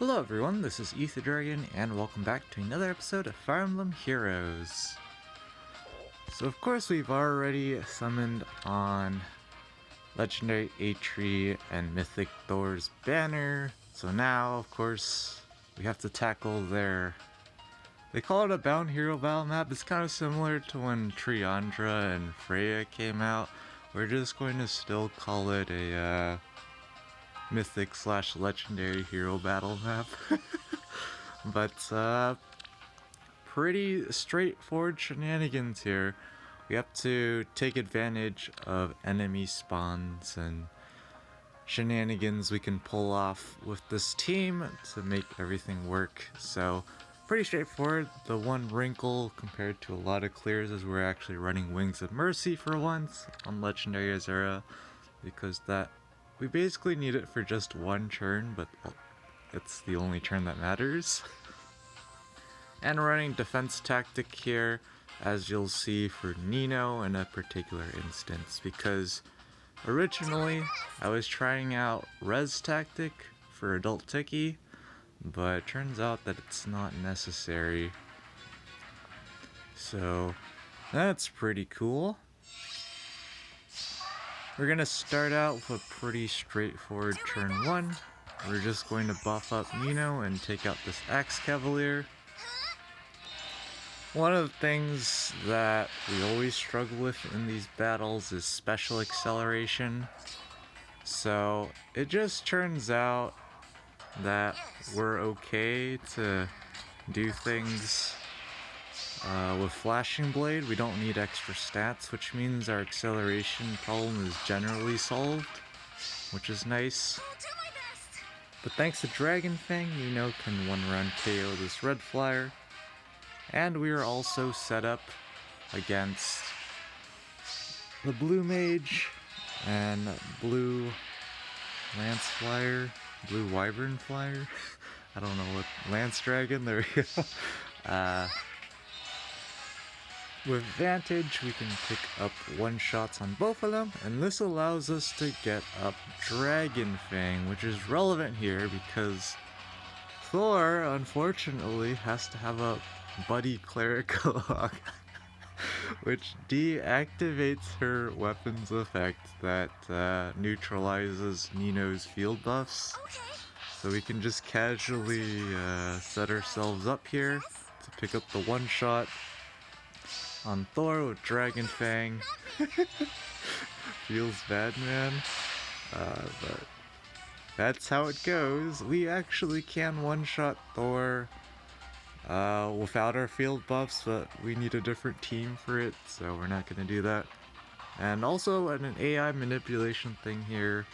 Hello everyone, this is Eitri, and welcome back to another episode of Fire Emblem Heroes. So of course we've already summoned on Legendary Eitri and Mythic Thorr's banner, so now of course we have to tackle their... They call it a Bound Hero battle map. It's kind of similar to when Triandra and Freya came out. We're just going to still call it a Mythic / Legendary Hero battle map. But pretty straightforward shenanigans here. We have to take advantage of enemy spawns and shenanigans we can pull off with this team to make everything work. So pretty straightforward. The one wrinkle compared to a lot of clears is we're actually running Wings of Mercy for once on Legendary Azura, because that we basically need it for just one turn, but it's the only turn that matters. And we're running Defense Tactic here, as you'll see for Nino in a particular instance, because originally I was trying out Res Tactic for Adult Tiki, but it turns out that it's not necessary. So that's pretty cool. We're gonna start out with a pretty straightforward turn 1. We're just going to buff up Nino and take out this Axe Cavalier. One of the things that we always struggle with in these battles is special acceleration. So it just turns out that we're okay to do things with Flashing Blade. We don't need extra stats, which means our acceleration problem is generally solved, which is nice. But thanks to Dragon Fang, Nino can one-round KO this Red Flyer. And we are also set up against the Blue Mage and Blue Lance Flyer, Blue Wyvern Flyer. I don't know what, Lance Dragon, there we go. With Vantage, we can pick up one-shots on both of them, and this allows us to get up Dragon Fang, which is relevant here because Thorr, unfortunately, has to have a Buddy Cleric log, which deactivates her weapon's effect that neutralizes Nino's field buffs. So we can just casually set ourselves up here to pick up the one-shot on Thorr with Dragon Fang. Feels bad, man. But that's how it goes. We actually can one-shot Thorr without our field buffs, but we need a different team for it, so we're not going to do that. And also, in an AI manipulation thing here,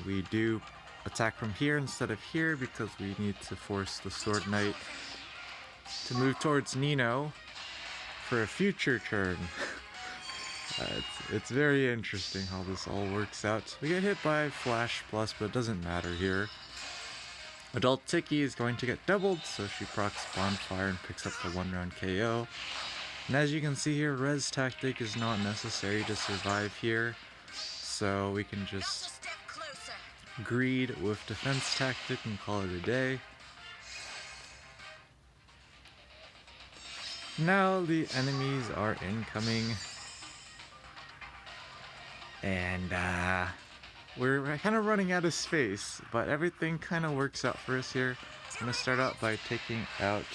we do attack from here instead of here because we need to force the Sword Knight to move towards Nino for a future turn. It's very interesting how this all works out. We get hit by Flash Plus, but it doesn't matter here. Adult Tiki is going to get doubled, so she procs Bonfire and picks up the one-round KO. And as you can see here, Res Tactic is not necessary to survive here, so we can just greed with Defense Tactic and call it a day. Now the enemies are incoming, and we're kind of running out of space, but everything kind of works out for us here. I'm going to start out by taking out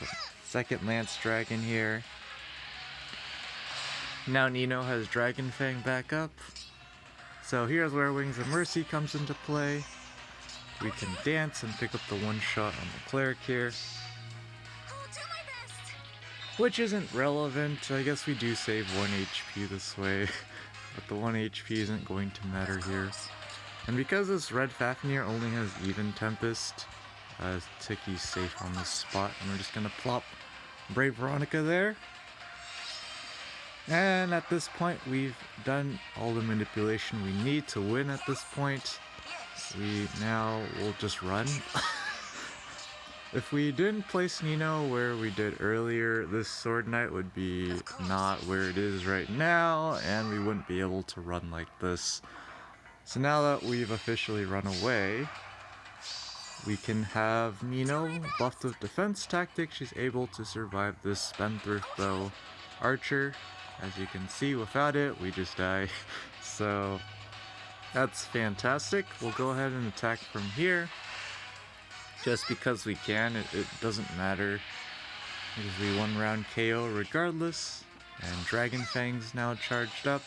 the second Lance Dragon here. Now Nino has Dragon Fang back up. So here's where Wings of Mercy comes into play. We can dance and pick up the one shot on the Cleric here, which isn't relevant. I guess we do save 1 HP this way, but the 1 HP isn't going to matter here. And because this Red Fafnir only has Even Tempest, Tiki's safe on this spot, and we're just going to plop Brave Veronica there. And at this point, we've done all the manipulation we need to win at this point. We now will just run. If we didn't place Nino where we did earlier, this Sword Knight would be not where it is right now, and we wouldn't be able to run like this. So now that we've officially run away, we can have Nino buffed with defense tactic. She's able to survive this Spendthrift Bow Archer. As you can see, without it, we just die. So that's fantastic. We'll go ahead and attack from here. Just because we can, it doesn't matter. Because we 1-round KO regardless. And Dragon Fang's now charged up.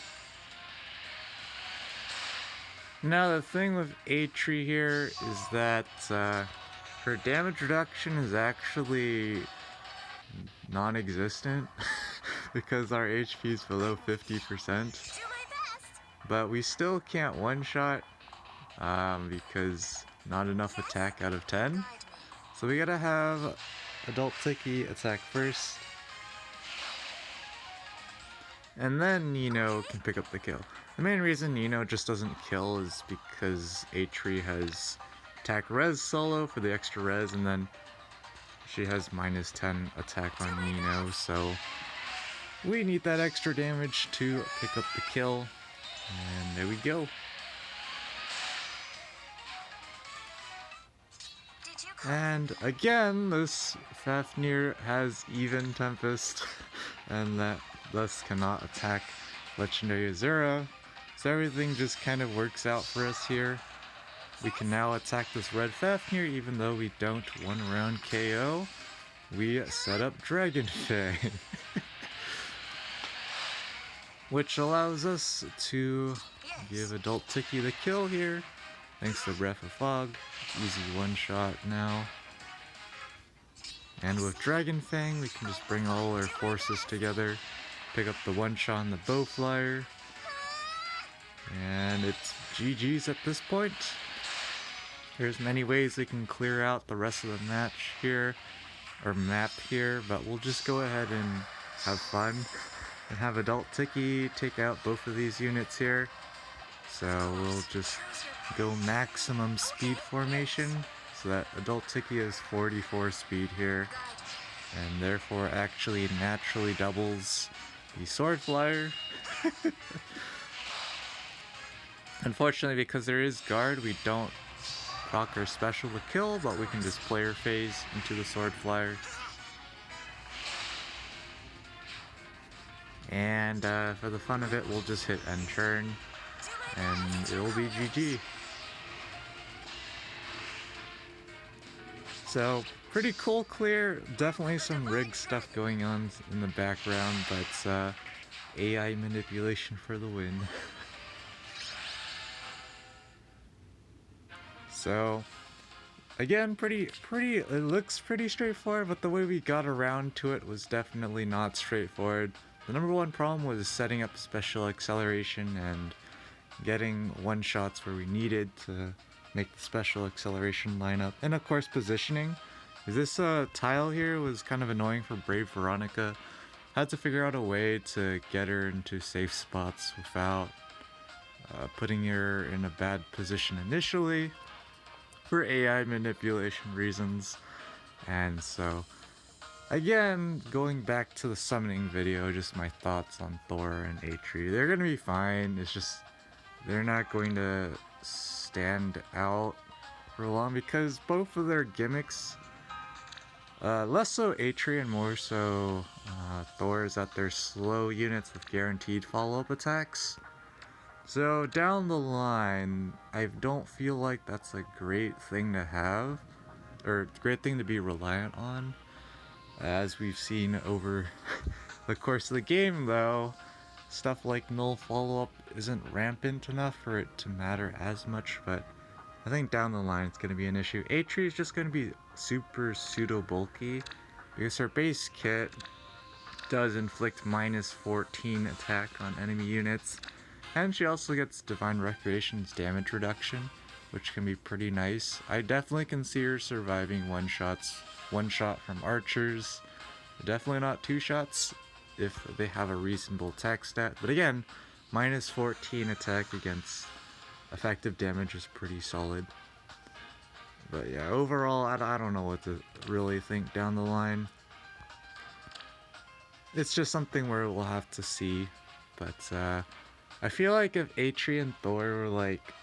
Now the thing with Eitri here is that her damage reduction is actually non-existent because our HP is below 50%. But we still can't one-shot because not enough attack out of 10. So we gotta have Adult Tiki attack first. And then Nino can pick up the kill. The main reason Nino just doesn't kill is because Eitri has attack res solo for the extra res, and then she has -10 attack on Nino, so we need that extra damage to pick up the kill. And there we go. And again, this Fafnir has even Tempest, and that thus cannot attack Legendary Azura. So everything just kind of works out for us here. We can now attack this red Fafnir even though we don't 1-round KO. We set up Dragon Fang. Which allows us to give Adult Tiki the kill here. Thanks to Breath of Fog. Easy one-shot now. And with Dragon Fang, we can just bring all our forces together. Pick up the one-shot on the Bow Flyer. And it's GG's at this point. There's many ways we can clear out the rest of the match here, or map here, but we'll just go ahead and have fun. And have Adult Tiki take out both of these units here. So we'll just go maximum speed formation, so that Adult Tiki is 44 speed here, and therefore actually naturally doubles the Sword Flyer. Unfortunately, because there is guard, we don't proc our special to kill, but we can just player phase into the Sword Flyer. And for the fun of it, we'll just hit end turn, and it'll be GG. So, pretty cool clear. Definitely some rig stuff going on in the background, but AI manipulation for the win. So, again, it looks pretty straightforward, but the way we got around to it was definitely not straightforward. The number one problem was setting up special acceleration and getting one-shots where we needed to make the special acceleration lineup. And of course positioning. This tile here was kind of annoying for Brave Veronica. Had to figure out a way to get her into safe spots without putting her in a bad position initially for AI manipulation reasons. And so, again, going back to the summoning video, just my thoughts on Thorr and Eitri. They're gonna be fine, it's just they're not going to stand out for long because both of their gimmicks, less so Eitri and more so Thorr, is that they're slow units with guaranteed follow-up attacks. So down the line, I don't feel like that's a great thing to have, or great thing to be reliant on. As we've seen over the course of the game though, stuff like null follow-up isn't rampant enough for it to matter as much, but I think down the line it's going to be an issue. Eitri is just going to be super pseudo-bulky because her base kit does inflict -14 attack on enemy units, and she also gets Divine Recreation's damage reduction, which can be pretty nice. I definitely can see her surviving one shot from archers, definitely not 2 shots if they have a reasonable attack stat, but again, -14 attack against effective damage is pretty solid. But yeah, overall, I don't know what to really think down the line. It's just something where we'll have to see, but I feel like if Eitri and Thorr were like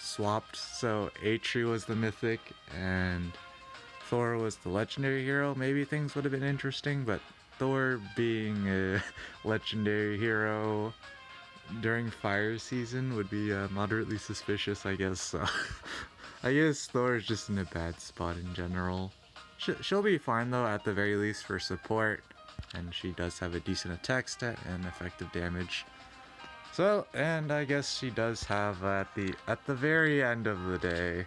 swapped, so Eitri was the mythic and Thorr was the legendary hero, maybe things would have been interesting, but Thorr being a legendary hero during fire season would be moderately suspicious, I guess, so I guess Thorr is just in a bad spot in general. She'll be fine though, at the very least for support, and she does have a decent attack stat and effective damage. So, and I guess she does have at the very end of the day,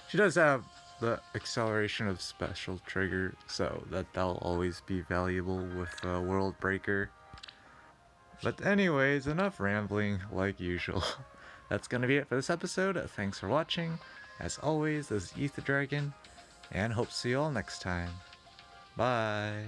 she does have the acceleration of special trigger, so that'll always be valuable with World Breaker. But anyways, enough rambling like usual. That's gonna be it for this episode. Thanks for watching. As always, this is Eitri, and hope to see you all next time. Bye!